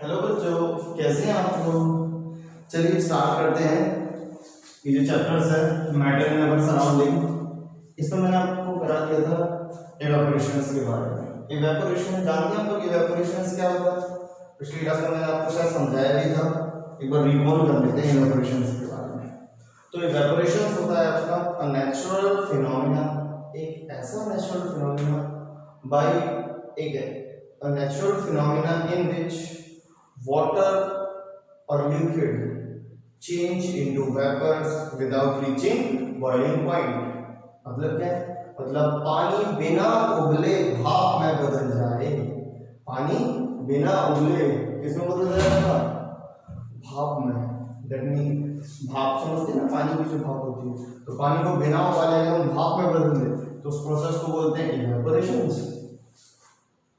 Hello बच्चों, कैसे हैं आप लोग। चलिए स्टार्ट करते हैं। ये जो चैप्टर्स है मैटर इन अवर सराउंडिंग, इसमें मैंने आपको करा दिया था इवेपोरेशंस के बारे में। इवेपोरेशन जानते हैं आप लोग, इवेपोरेशंस क्या होता है। पिछली क्लास में मैंने आपको शायद समझाया भी था, एक बार रिकॉल कर लेते हैं इवेपोरेशंस के बारे में। तो इवेपोरेशंस होता है आपका नेचुरल फिनोमिना, एक ऐसा natural phenomena by a natural phenomena in which water or liquid change into vapors without reaching boiling point। मतलब क्या है, मतलब पानी बिना उबले भाप में बदल जाए। पानी बिना उबले किसमें बदल जाएगा? भाप में। दैट मीन भाप समझते हैं ना, पानी की जो भाप होती है, तो पानी को बिना उबाले अगर हम भाप में बदल दें तो उस प्रोसेस को बोलते हैं इवेपोरेशन।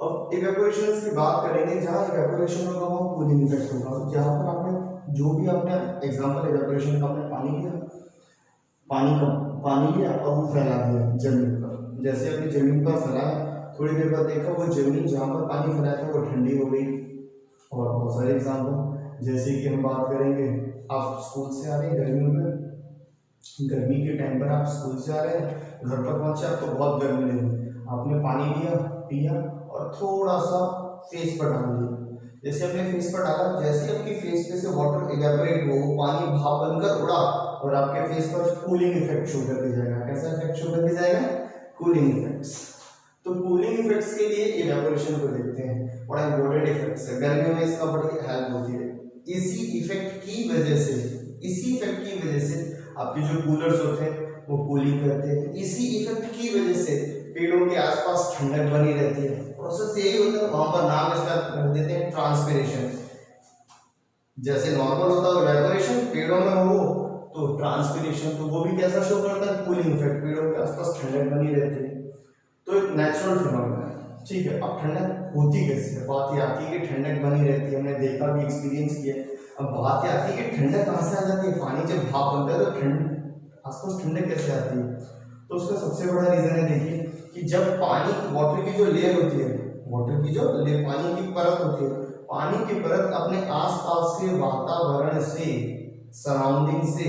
अब इवेपोरेशन की बात करेंगे, जहाँ इवेपोरेशन होगा वहाँ कूलिंग इफेक्ट होगा। जहाँ पर आपने जो भी आपने एग्जांपल इवेपोरेशन का, आपने पानी लिया और वो फैला दिया जमीन पर। जैसे अपनी जमीन पर फैलाया, थोड़ी देर बाद देखा वो जमीन जहाँ पर पानी फैलाया था वो ठंडी हो गई। और बहुत सारे एग्जाम्पल, जैसे कि हम बात करेंगे, आप स्कूल से आ रहे हैं गर्मियों में, गर्मी के टाइम पर आप स्कूल से आ रहे हैं, घर पर पहुंचे आपको बहुत गर्मी लगी, आपने पानी लिया, पिया और थोड़ा सा फेस पर डाल दिया। जैसे आपने फेस पर डाला, जैसे आपकी फेस पे से वाटर इवेपोरेट हो, पानी भाप बनकर उड़ा और आपके फेस पर कूलिंग इफेक्ट शो कर दिया जाएगा। कैसा इफेक्ट शो कर दिया जाएगा? Cooling effects. तो कूलिंग इफेक्ट्स के लिए इवेपोरेशन को देखते हैं, बड़ा इंपॉर्टेंट इफेक्ट्स है, गर्मियों में इसका बड़ी हेल्प होती है। इसी इफेक्ट की वजह से आपके जो कूलर्स होते हैं वो कूलिंग करते हैं। इसी इफेक्ट की वजह से पेड़ों के आसपास ठंडक बनी रहती है। प्रोसेस यही होता है, वहां पर नाम इसका रख देते हैं ट्रांसपिरेशन। जैसे नॉर्मल होता है इवेपोरेशन, पेड़ों में हो तो ट्रांसपिरेशन, तो वो भी कैसा शो करता है? कूलिंग इफेक्ट, पेड़ों के आसपास ठंडक बनी रहती है। तो एक नेचुरल फिनोमेना है, ठीक है। अब ठंडक होती कैसे है? बात ये आती है कि ठंडक बनी रहती है, हमने देखा भी, एक्सपीरियंस किया। अब बात ये आती है कि ठंडक कहाँ से आ जाती है? पानी जब भाप बनता है तो आसपास ठंडक कैसे आती है? तो उसका सबसे बड़ा रीजन है, देखिए कि जब पानी, वाटर की जो लेयर होती है, वाटर की जो पानी की परत होती है, पानी की परत अपने आसपास के वातावरण से, सराउंडिंग से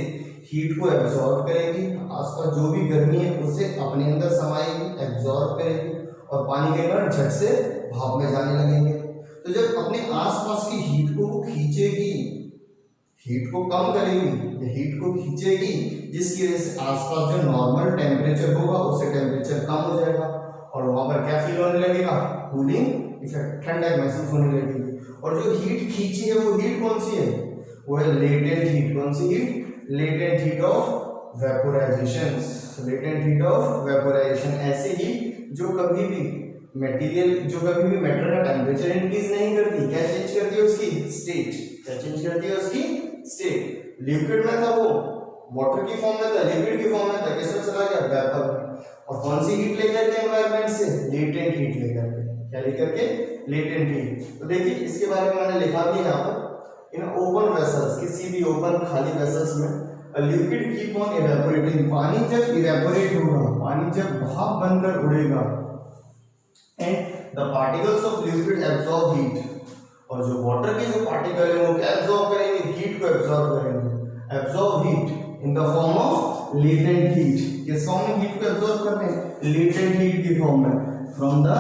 हीट को एब्जॉर्ब करेगी, आसपास जो भी गर्मी है उसे अपने अंदर समाएगी, एब्जॉर्ब करेगी और पानी के कारण झट से भाप में जाने लगेंगे। तो जब अपने आसपास की हीट को वो खींचेगी, हीट को कम करेगी, हीट को खींचेगी, जिसकी वजह से आसपास जो नॉर्मल टेम्परेचर होगा उससे टेम्परेचर कम हो जाएगा और वहां पर क्या फील होने लगेगा? कूलिंग इफेक्ट, ठंडक महसूस होने लगेगी। और जो हीट खींची है वो हीट कौन सी है? वो है लेटेंट हीट। कौन सी heat? Latent heat of vaporisation. Latent heat of vaporisation ऐसे हीट जो कभी भी मटेरियल, जो कभी भी मैटर का टेम्परेचर इंक्रीज नहीं करती, क्या चेंज करती है? उसकी स्टेट। क्या चेंज करती है? उसकी स्टेट। लिक्विड में था वो, वाटर की फॉर्म में था, लिक्विड की फॉर्म में था, किस में चला गया? वेपर में। और कौन सी हीट लेकर के एनवायरनमेंट से? लेटेंट हीट लेकर के। क्या लेकर के? Latent heat. तो देखिए इसके बारे में मैंने लिखा भी यहाँ पर, इन ओपन वेसल्स, किसी भी ओपन खाली वेसल्स में लिक्विड कीप ऑन इवेपोरेटिंग। पानी जब इवेपोरेट होगा, पानी जब भाप बनकर उड़ेगा, and the particles of liquid absorb heat, और जो वाटर के जो पार्टिकल है वो क्या एब्जॉर्ब करेंगे? हीट को एब्जॉर्ब करेंगे। Absorb heat in the form of latent heat. किस फॉर्म में हीट को एब्जॉर्ब करते हैं? लेटेंट हीट की फॉर्म में, फ्रॉम द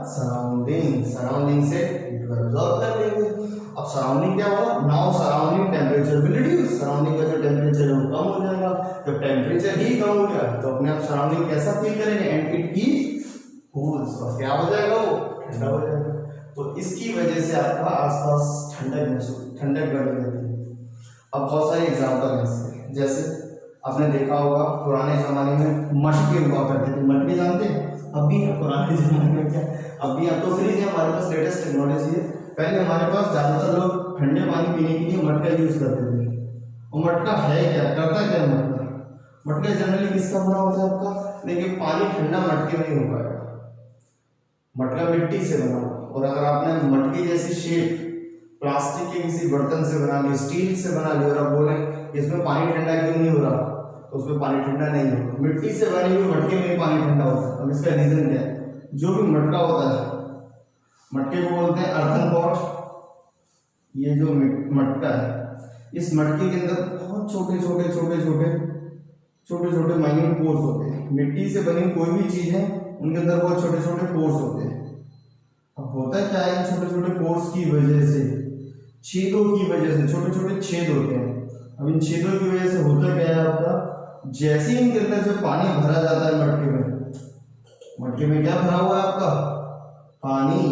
सराउंडिंग। सराउंडिंग से हीट को एब्जॉर्ब कर लेंगे। अब सराउंडिंग क्या होगा? Now surrounding temperature will reduce. Surrounding का जो टेम्परेचर है वो कम हो जाएगा। जब टेम्परेचर ही कम हो गया तो अपने आप सराउंडिंग कैसा फील करेंगे? एंड इट हीट कूल्स, और क्या हो जाएगा? वो ठंडा हो जाएगा। तो इसकी वजह से आपका आसपास ठंडक बनी रहती है। अब बहुत सारे एग्जांपल हैं इसके, जैसे आपने देखा होगा पुराने जमाने में मटके हुआ करते थे। मटके जानते हैं? अभी पुराने जमाने में क्या, अभी अब तो फ्रिज है हमारे पास, लेटेस्ट टेक्नोलॉजी है। पहले हमारे पास ज्यादातर लोग ठंडे पानी पीने के लिए मटका यूज करते थे। और मटका है क्या, करता क्या मटका? मटका जनरली किसका बना होता है आपका? लेकिन पानी ठंडा मटके में नहीं हो पाएगा, मटका मिट्टी से बना। और अगर आपने मटकी जैसी शेप प्लास्टिक के किसी बर्तन से बना ली, स्टील से बना ली, और आप बोले इसमें पानी ठंडा क्यों नहीं हो रहा, तो उसमें पानी ठंडा नहीं होगा। मिट्टी से बनी हुई मटके में पानी ठंडा होता है। अब इसका रीजन क्या है? जो भी मटका होता है, मटके को बोलते हैं अर्थन पॉट ये जो मटका है, इस मटके के अंदर बहुत छोटे छोटे माइन्यूट पोर्स होते हैं। मिट्टी से बनी कोई भी चीज है उनके अंदर बहुत छोटे छोटे पोर्स होते हैं। अब होता क्या है, इन छोटे छोटे पोर्स की वजह से, छेदों की वजह से, छोटे छोटे छेद होते हैं। अब इन छेदों की वजह से होता क्या है आपका, जैसे ही इनके अंदर जब पानी भरा जाता है मटके में क्या भरा हुआ है आपका, पानी।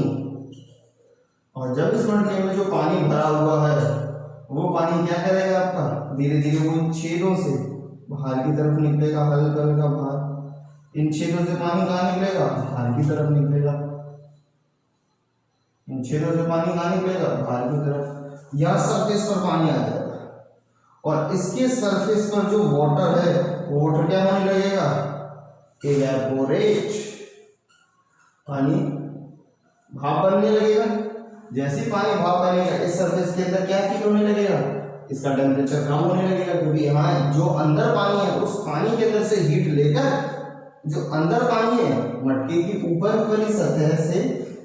और जब इस मटके में जो पानी भरा हुआ है वो पानी क्या करेगा आपका, धीरे धीरे वो इन छेदों से बाहर की तरफ निकलेगा, हल्का हल्का बाहर। इन छेदों से पानी कहाँ निकलेगा, बाहर की तरफ निकलेगा। इन छेदों से पानी कहाँ निकलेगा, बाहर की तरफ। या सरफेस पर पानी आ जाएगा और इसके सरफेस पर जो वाटर है वो वाटर क्या होने लगेगा, इवेपोरेट, पानी भाप बनने लगेगा। जैसे ही पानी भाप बनेगा इस सरफेस के अंदर क्या फील होने लगेगा, इसका टेम्परेचर कम होने लगेगा, क्योंकि यहाँ जो अंदर पानी है उस पानी के अंदर से हीट लेकर जो अंदर पानी है मटके की ऊपर वाली सतह से,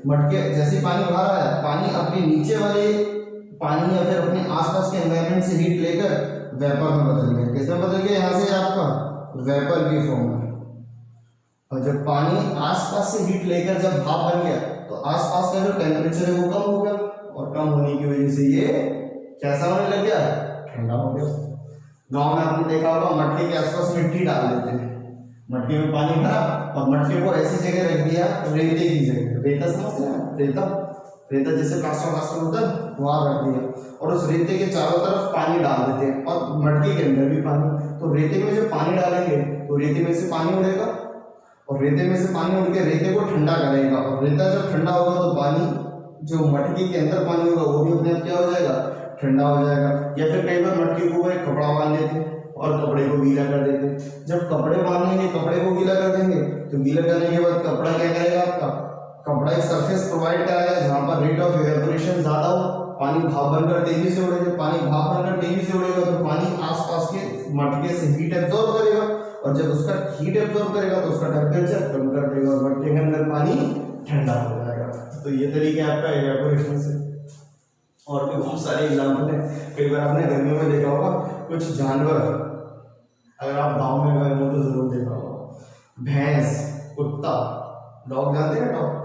मटके जैसे पानी भरा है, पानी अपने नीचे वाले पानी या फिर अपने आसपास के एनवायरनमेंट से हीट लेकर वेपर में बदल गया। किसमें बदल गया, यहाँ से आपका वेपर की फॉर्म में। और जब पानी आसपास से हीट लेकर जब भाप बन गया तो आसपास का जो टेम्परेचर है वो कम हो गया, और कम होने की वजह से ये कैसा होने लग गया, ठंडा हो गया। गांव में आपने देखा होगा मटके के आसपास मिट्टी डाल देते हैं, मटके में पानी भरा और मटके को ऐसी जगह रख दिया, रेते की जगह, रेता समझते हैं, रेता जैसे प्लास्टर होता है वहां रख दिया, और उस रेते के चारों तरफ पानी डाल देते हैं और मटके के अंदर भी पानी। तो रेते में जब पानी डालेंगे तो रेते में से पानी उड़ेगा, और रेते में से पानी उड़ के रेते को ठंडा करेगा, और रेता जब ठंडा होगा तो पानी जो मटके के अंदर पानी होगा वो भी अपने आप क्या हो जाएगा, ठंडा हो जाएगा। या फिर कई बार मटके के ऊपर एक कपड़ा बांध देते हैं और कपड़े को गीला कर देते हैं। जब कपड़े बांधेंगे, कपड़े को गीला कर देंगे, तो गीला करने के बाद कपड़ा क्या करेगा आपका, कपड़ा एक सरफेस प्रोवाइड कराएगा जहां पर रेट ऑफ इवेपोरेशन ज्यादा हो, पानी भाप बनकर तेजी से उड़ेगा। पानी भाप बनकर तेजी से उड़ेगा तो पानी आसपास के मटके से हीट एब्जॉर्ब करेगा, और जब उसका हीट एब्जॉर्ब करेगा तो उसका टेम्परेचर कम कर देगा और मटके के अंदर पानी ठंडा हो जाएगा। तो ये तरीका आपका इवेपोरेशन से। और भी बहुत सारे एग्जाम्पल हैं। कई बार आपने गर्मियों में देखा होगा कुछ जानवर, अगर आप गांव में गए हो तो जरूर देखा होगा, भैंस, कुत्ता, डॉग, जानते हैं डॉग,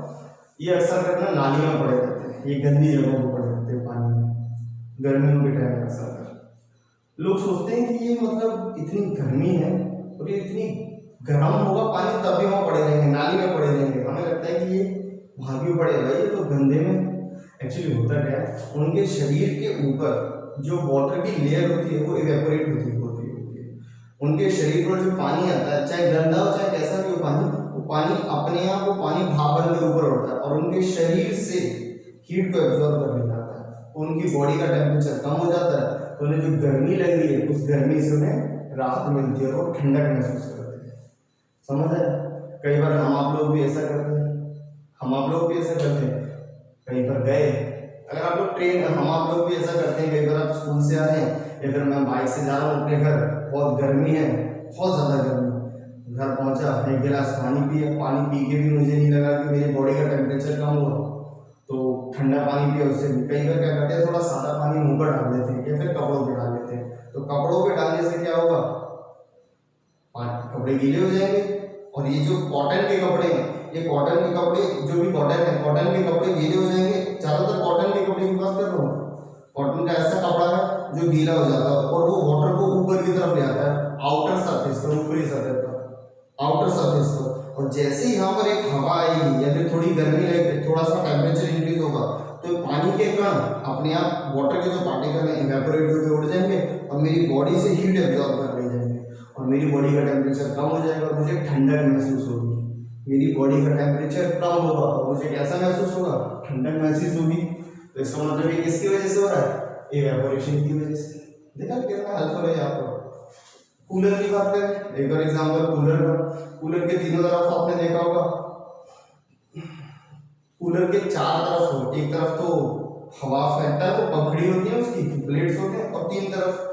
ये अक्सर करना नालियों में पड़े रहते हैं, ये गंदी जगहों पर पड़े रहते हैं पानी में, गर्मियों के टाइम में अक्सर। लोग सोचते हैं कि ये मतलब इतनी गर्मी है और ये इतनी गर्म होगा पानी तब भी वहाँ पड़े रहेंगे, नाली में पड़े रहेंगे। हमें लगता है कि ये वहाँ क्यों पड़े भाई, ये तो गंदे में। एक्चुअली होता क्या है, उनके शरीर के ऊपर जो वाटर की लेयर होती है वो इवेपोरेट होती है। उनके शरीर पर जो पानी आता है, चाहे गंदा हो चाहे कैसा भी हो पानी, वो पानी अपने आप वो पानी भाप बनकर ऊपर उठता है और उनके शरीर से हीट को एब्जॉर्ब कर ले जाता है। उनकी बॉडी का टेम्परेचर कम हो जाता है, तो उन्हें जो गर्मी लग रही है उस गर्मी से उन्हें राहत मिलती है और ठंडक महसूस करते हैं। समझ आया? कई बार हम आप लोग भी ऐसा करते हैं, कहीं पर गए, अगर आप लोग ट्रेन, हम आप लोग भी ऐसा करते हैं, कई बार आप स्कूल से आ रहे हैं या फिर मैं बाइक से जा रहा हूँ अपने घर, बहुत गर्मी है, बहुत ज़्यादा गर्मी, घर पहुँचा, एक गिलास पानी पिया, पानी पी के भी मुझे नहीं लगा कि मेरी बॉडी का टेम्परेचर कम हुआ, तो ठंडा पानी पिया। उससे कई बार क्या करते हैं, थोड़ा सादा पानी मुँह पर डाल देते हैं या फिर कपड़ों पर डाल देते हैं। तो कपड़ों पर डालने से क्या होगा, कपड़े गीले हो जाएंगे, और ये जो कॉटन के कपड़े हैं, ये कॉटन के कपड़े जो भी कॉटन है, कॉटन के कपड़े गीले हो जाएंगे। ज़्यादातर कॉटन के कपड़े की बात कर रहा हूँ, कॉटन का ऐसा कपड़ा है जो गीला हो जाता है और वो वाटर को ऊपर की तरफ ले आता है, आउटर सरफेस पर, ऊपरी सतह पर, आउटर सरफेस पर। और जैसे ही यहाँ पर एक हवा आएगी या फिर थोड़ी गर्मी लगेगी, थोड़ा सा टेम्परेचर इंक्रीज होगा, तो पानी के कण अपने आप वाटर के जो पार्टिकल हैं इवेपोरेट होकर उड़ जाएंगे और मेरी बॉडी से हीट एब्जॉर्ब कर ले जाएंगे और मेरी बॉडी का टेम्परेचर कम हो जाएगा और मुझे ठंडक महसूस होगी। मेरी बॉडी का टेम्परेचर कम होगा और मुझे कैसा महसूस होगा, ठंडक महसूस होगी। तो इसका मतलब ये किसकी वजह से हो रहा है, इवेपोरेशन की वजह से। देखा कितना हेल्पफुल है आपको। कूलर की बात करें, एक और एग्जांपल कूलर का। कूलर के तीनों तरफ आपने देखा होगा, कूलर के चार तरफ हो, एक तरफ तो हवा फेंकता है, तो पखड़ी होती है, उसकी प्लेट्स होते हैं, और तीन तरफ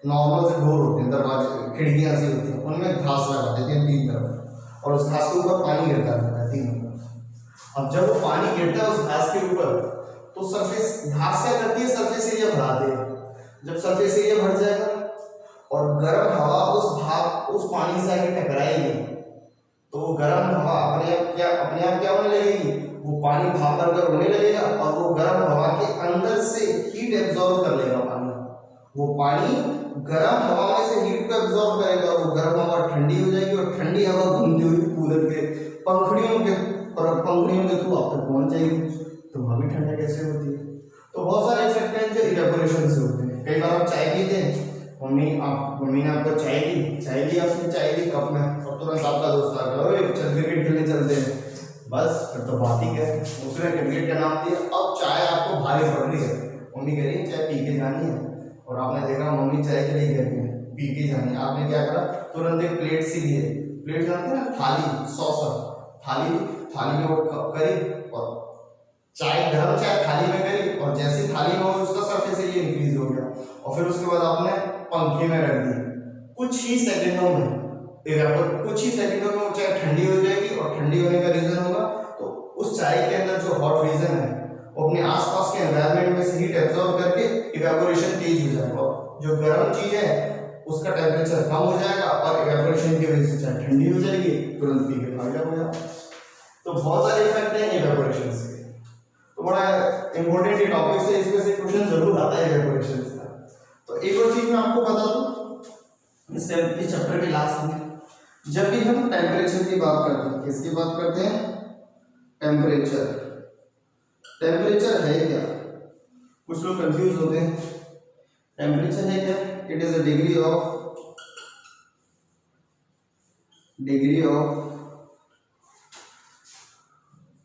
नॉर्मल से डोर होते हैं, दरवाजे खिड़कियां सी होती हैं, उनमें घास लगा देते हैं तीन तरफ, और उस घास के ऊपर पानी गिरता रहता है तीनों तरफ। अब जब वो पानी गिरता है उस घास के ऊपर, तो सरफेस घास क्या करती है, सरफेस एरिया बढ़ाती है। जब सरफेस एरिया बढ़ जाएगा और गर्म हवा उस पानी से आके टकराएगी तो वो गर्म हवा अपने आप क्या होने लगेगी, वो पानी भाप बनकर होने लगेगा और वो गर्म हवा के अंदर से हीट एब्जॉर्ब कर लेगा पानी। वो पानी गर्म हवा में से हीट को एब्जॉर्ब करेगा, वो गर्म हवा ठंडी हो जाएगी और ठंडी हवा घूमती हुई कूलर के पंखुड़ियों के थ्रू आप तक पहुंच जाएगी। तो वहां भी ठंडा कैसे होती है। तो बहुत सारे इफेक्ट हैं जो इवेपोरेशन से होते हैं। कई बार आप चाय पीते हैं, मम्मी ने आपको चाय दी आपने चाय दी कप में और तुरंत आपका दोस्त आ गया, चल क्रिकेट खेलने चलते हैं, बस फिर तो बात ही क्या है, उसने क्रिकेट का नाम दिया। अब चाय आपको भारी पड़ रही है, मम्मी कह रही है चाय पी के जानी है और आपने देखा मम्मी चाय के लिए कहती है पी के जानी है। आपने क्या करा, तुरंत एक प्लेट सी ली है, प्लेट जानते हैं ना, थाली सॉसर, थाली में वो करी और गर्म चाय थाली में करी और जैसे थाली में उसका सरफेस एरिया इंक्रीज हो गया और फिर उसके बाद आपने पंखे में रख दी। कुछ ही सेकंडों में वो चाय ठंडी हो जाएगी और ठंडी होने का रीजन होगा तो उस चाय के अंदर जो हॉट रीजन है वो अपने आसपास के एनवायरनमेंट में से हीट एब्जॉर्ब करके इवेपोरेशन तेज हो जाएगा। जो गर्म चीज है उसका टेम्परेचर कम हो जाएगा और इवेपोरेशन की वजह से चाय ठंडी हो जाएगी, तुरंत पी के फायदा हो जाएगा। तो बहुत सारे इफेक्ट हैं इवेपोरेशन से। तो बड़ा इंपॉर्टेंट टॉपिक है, इसमें से क्वेश्चन जरूर आता है इवेपोरेशन का। तो एक और चीज मैं आपको बता दूं इस चैप्टर के लास्ट में, जब भी हम टेम्परेचर की बात करते हैं, किसकी बात करते हैं, टेम्परेचर है क्या, कुछ लोग कंफ्यूज होते हैं। टेम्परेचर है क्या, it is a degree of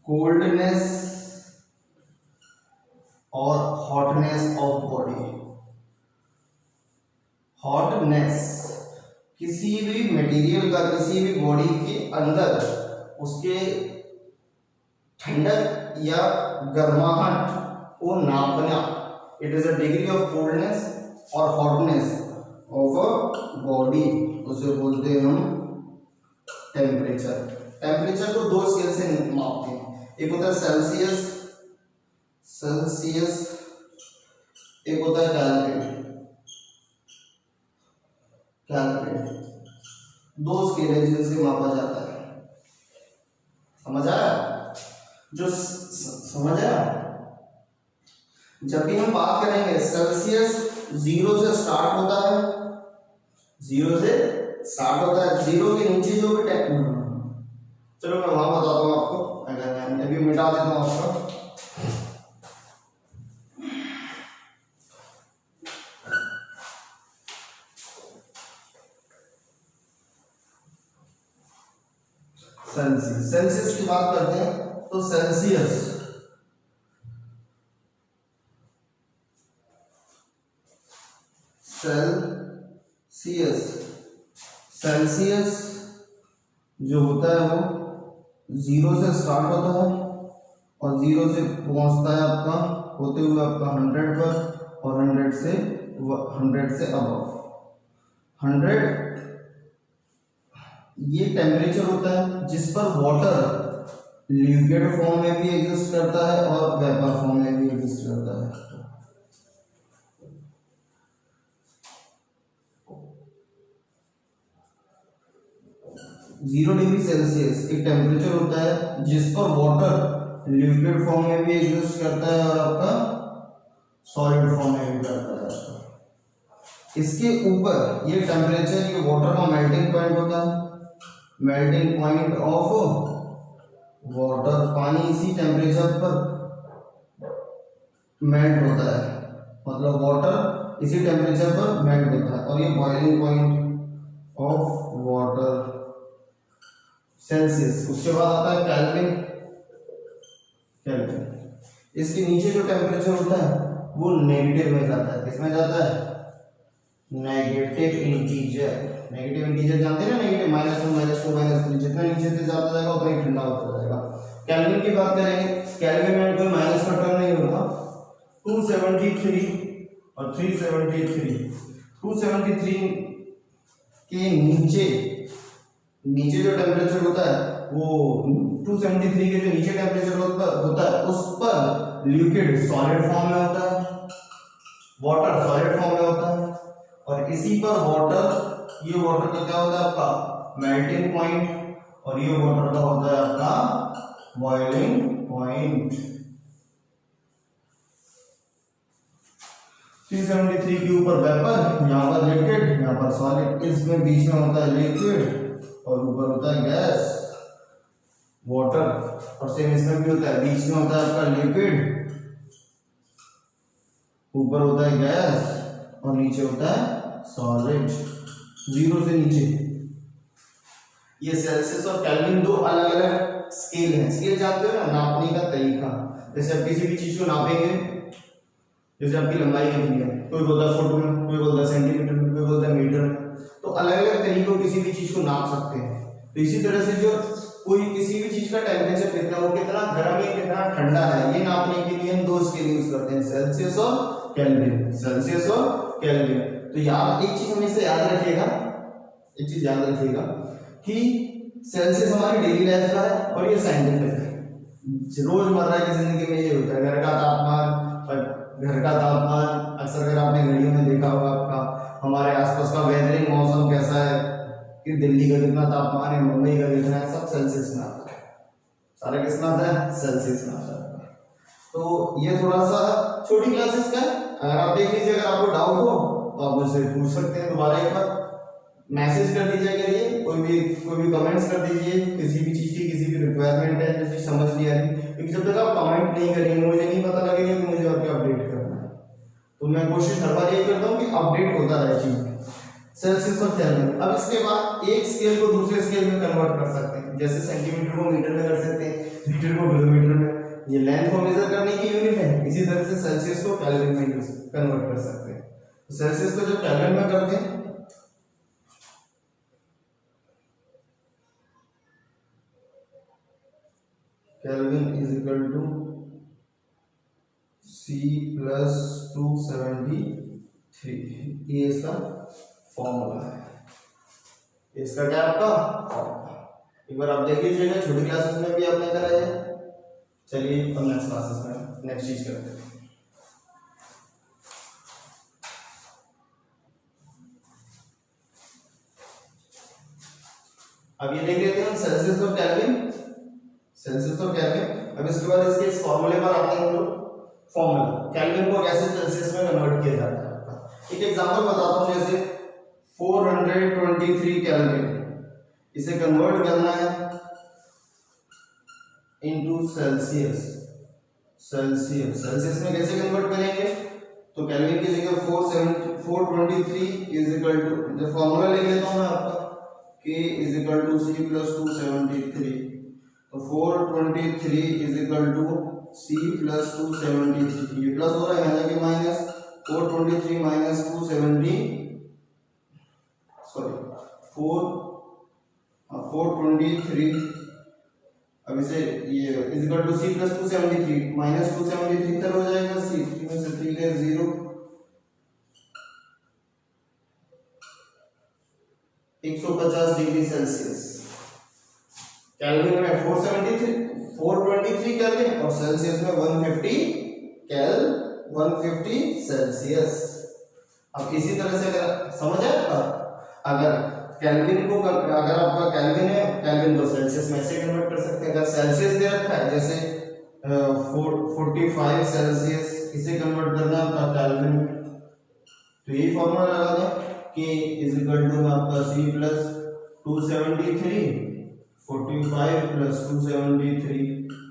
coldness और हॉटनेस ऑफ बॉडी। हॉटनेस किसी भी मटेरियल का, किसी भी बॉडी के अंदर उसके ठंडक या गर्माहट को नापना। It is a degree of coldness और हॉटनेस ऑफ अ बॉडी, उसे बोलते हैं हम टेम्परेचर। टेम्परेचर को दो स्केल से मापते हैं, एक होता है सेल्सियस, एक होता है कैलविन। दो स्केल है जिनसे मापा जाता है। समझ आया? समझ आया? जब भी हम बात करेंगे सेल्सियस 0 से स्टार्ट होता है, 0 के नीचे जो भी चलो मैं वहां बताता हूं आपको, अगर मैं अभी मिटा देता हूं आपका। सेल्सियस की बात करते हैं तो सेल्सियस जो होता है वो 0 से स्टार्ट होता है और 0 से पहुंचता है आपका होते हुए आपका 100 पर और 100 से अबव 100। ये टेम्परेचर होता है जिस पर वाटर लिक्विड फॉर्म में भी एग्जिस्ट करता है और वेपर फॉर्म में भी एग्जिस्ट करता है। 0 डिग्री सेल्सियस एक टेम्परेचर होता है जिस पर वाटर लिक्विड फॉर्म में भी एग्जिस्ट करता है और आपका सॉलिड फॉर्म में भी करता है। इसके ऊपर ये टेम्परेचर, ये वाटर का मेल्टिंग पॉइंट होता है, मेल्टिंग पॉइंट ऑफ वाटर। पानी इसी टेम्परेचर पर मेल्ट होता है, मतलब वाटर इसी टेम्परेचर पर मेल्ट होता है और ये boiling point of water Celsius. उसके बाद आता है केल्विन। इसके नीचे जो टेम्परेचर होता है वो नेगेटिव में जाता है। किसमें जाता है? Negative integer. नेगेटिव इंटीजर जानते हैं ना, नेगेटिव -1 -2 -3, जितना नीचे से जाता जाएगा उतना ही ठंडा होता जाएगा। केल्विन की बात करेंगे, केल्विन में कोई माइनस का टर्म नहीं होता। 273 और 373, 273 के नीचे जो टेम्परेचर होता है वो 273 के जो नीचे टेम्परेचर होता है उस पर लिक्विड सॉलिड फॉर्म में होता है, वाटर सॉलिड फॉर्म में होता है, और इसी पर वाटर, ये वाटर का क्या होता है आपका मेल्टिंग पॉइंट, और ये वाटर का होता है आपका बॉइलिंग पॉइंट। 373 के ऊपर वेपर, यहाँ पर लिक्विड, यहाँ पर सॉलिड, इसमें बीच में होता है लिक्विड और ऊपर होता है गैस वाटर, और सेम इसमें भी होता है, बीच में होता है आपका लिक्विड, ऊपर होता है गैस और नीचे होता है सॉलिड, जीरो से नीचे। ये सेल्सियस और केल्विन दो अलग अलग स्केल हैं। स्केल जानते हो ना, नापने का तरीका। जैसे आप किसी भी चीज को नापेंगे, जैसे आपकी लंबाई कितनी है, कोई बोलता है फुट में, कोई बोलता है सेंटीमीटर में, कोई बोलता है मीटर में, तो अलग अलग तरीकों किसी भी चीज को नाप सकते हैं। तो इसी तरह से जो कोई किसी भी चीज का टेम्परेचर कितना, वो कितना गर्म या कितना ठंडा है, ये नापने के लिए हम दो स्केल यूज करते हैं, सेल्सियस और केल्विन, सेल्सियस और केल्विन। तो याद एक चीज हमेशा याद रखिएगा, एक चीज याद रखिएगा कि सेल्सियस हमारी डेली लाइफ का है और ये साइंटिफिक है। रोजमर्रा की जिंदगी में ये होता है, घर का तापमान अक्सर अगर आपने घड़ियों में देखा होगा आपका, हमारे आसपास का वेदरिंग मौसम कैसा है, कि दिल्ली का कितना तापमान है, मुंबई का कितना है, सब सेल्सियस में आता है, सारा किसमें आता है, सेल्सियस में आता है। तो ये थोड़ा सा छोटी क्लासेस का है, अगर आप देख लीजिए, अगर आपको डाउट हो तो आप मुझसे पूछ सकते हैं, दोबारा एक बार मैसेज कर दीजिए, करिए, कोई भी कमेंट्स कर दीजिए, किसी भी चीज की किसी भी रिक्वायरमेंट है जो चीज समझ नहीं आ रही, क्योंकि जब तक आप कमेंट नहीं करेंगे, मुझे नहीं पता लगेगा कि मुझे आपको अपडेट करना है। तो मैं कोशिश हर बार यही करता हूँ कि अपडेट होता रहे चीज, सेल्सियस और केल्विन। अब इसके बाद एक स्केल को दूसरे स्केल में कन्वर्ट कर सकते हैं, जैसे सेंटीमीटर को मीटर में कर सकते हैं, मीटर को किलोमीटर में, ये लेंथ को मेजर करने की यूनिट है। इसी तरह से सेल्सियस को केल्विन में कन्वर्ट कर सकते हैं। तो सेल्सियस को जब केल्विन में करते हैं, kelvin is equal to C plus 273, ये इसका फॉर्मूला है, इसका क्या आपका फॉर्मूला। एक बार आप देख लीजिएगा, छोटी क्लासेस में भी आपने करा है। चलिए अब नेक्स्ट क्लासेस में नेक्स्ट चीज करते हैं। अब ये देख लेते हैं सेल्सियस और केल्विन, सेल्सियस और केल्विन। अब इसके बाद इसके इस फॉर्मूले पर आते हैं हम लोग। फॉर्मूला केल्विन को कैसे सेल्सियस में कन्वर्ट किया जाता है। एक एग्जांपल बताता हूं, जैसे 423 केल्विन, इसे कन्वर्ट करना है इनटू सेल्सियस। सेल्सियस में कैसे कन्वर्ट करेंगे, तो केल्विन की जगह 423 इज इक्वल टू, जो फॉर्मूला ले लेता हूं मैं आपका, K is equal to C plus 273, तो 423 is equal to C plus 273, ये प्लस हो रहा है यहाँ जाके माइनस, 423 माइनस 270, सॉरी 423, अब इसे ये is equal to C plus 273 minus 273 तक हो जाएगा, C 3 में से 3 गए 0, 150 डिग्री सेल्सियस। केल्विन में 423 केल्विन और सेल्सियस में 150 सेल्सियस। अब इसी तरह से अगर समझ आए आपका, अगर केल्विन को अगर आपका केल्विन है, केल्विन को सेल्सियस में ऐसे कन्वर्ट कर सकते हैं। अगर सेल्सियस दे रखा है जैसे 45 सेल्सियस, इसे कन्वर्ट करना है आपका केल्विन में, तो यही फॉर्मूला लगा दें K इज इक्वल टू आपका C प्लस 273, 45 प्लस 273,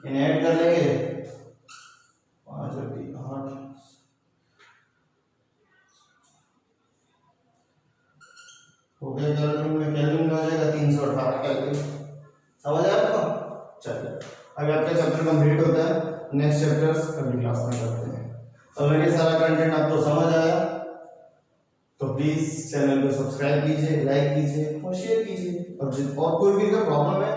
इन ऐड कर लेंगे 5 और 3 8, हो गया केल्विन में, केल्विन में हो जाएगा 318 केल्विन। समझ आया आपको? चलिए अब आपका चैप्टर कंप्लीट होता है, नेक्स्ट चैप्टर्स अगली क्लास में करते हैं। अगर ये सारा कंटेंट आपको समझ आया तो प्लीज चैनल को सब्सक्राइब कीजिए, लाइक कीजिए और शेयर कीजिए। और कोई भी अगर प्रॉब्लम है,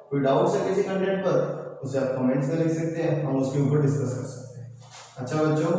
कोई डाउट्स है किसी कंटेंट पर, उसे आप कमेंट्स में लिख सकते हैं, हम उसके ऊपर डिस्कस कर सकते हैं। अच्छा बच्चों,